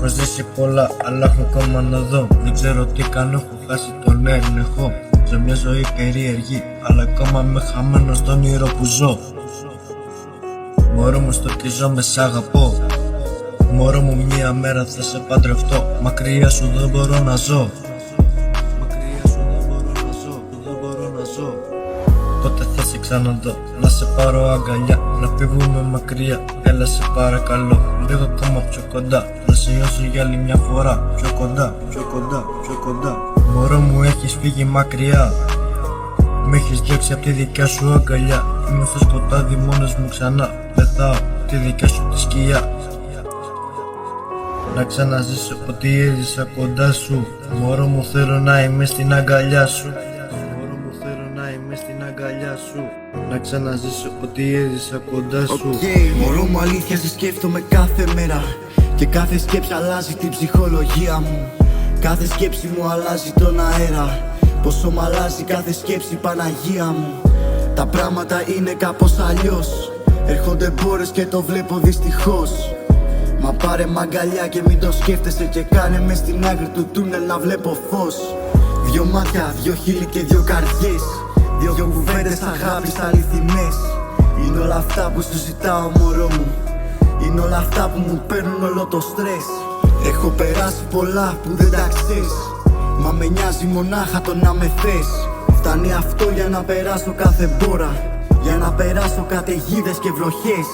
Έχω ζήσει πολλά, αλλά έχω ακόμα να δω. Δεν ξέρω τι κάνω, έχω χάσει τον έλεγχο. Σε μια ζωή περίεργη, αλλά ακόμα είμαι χαμένος στον όνειρο που ζω. Μωρό μου, στο τι ζω με σ' αγαπώ. Μωρό μου, μια μέρα θα σε παντρευτώ. Μακριά σου δεν μπορώ να ζω. Μακριά σου δεν μπορώ να ζω, δεν μπορώ να ζω. Πότε θα σε ξαναδώ, να σε πάρω αγκαλιά, να φύγουμε μακριά, έλα σε παρακαλώ. Λίγο ακόμα πιο κοντά, να σε νιώσω για άλλη μια φορά. Πιο κοντά, πιο κοντά, πιο κοντά. Μωρό μου, έχεις φύγει μακριά. Με έχεις διώξει απ' τη δικιά σου αγκαλιά. Είμαι στο σκοτάδι μόνος μου ξανά. Πεθάω τη δικιά σου τη σκιά. Να ξαναζήσω ό,τι έζησα κοντά σου. Μωρό μου, θέλω να είμαι στην αγκαλιά σου. Μωρό μου, θέλω να είμαι στην αγκαλιά σου. Να ξαναζήσω ό,τι έζησα κοντά σου. Μωρό μου, αλήθεια σε σκέφτομαι κάθε μέρα. Και κάθε σκέψη αλλάζει την ψυχολογία μου. Κάθε σκέψη μου αλλάζει τον αέρα. Πόσο μ' αλλάζει κάθε σκέψη, Παναγία μου. Τα πράγματα είναι κάπως αλλιώς. Έρχονται μπόρες και το βλέπω δυστυχώς. Μα πάρε μ' αγκαλιά και μην το σκέφτεσαι. Και κάνε με στην άκρη του τούνελ να βλέπω φως. Δυο μάτια, δυο χείλη και δυο καρδιές. Δυο κουβέντες αγάπης αληθινές. Είναι όλα αυτά που σου ζητάω, μωρό μου. Είναι όλα αυτά που μου παίρνουν όλο το στρες. Έχω περάσει πολλά που δεν τα ξέρεις. Μα με νοιάζει μονάχα το να με θες. Φτάνει αυτό για να περάσω κάθε μπόρα. Για να περάσω καταιγίδες και βροχές.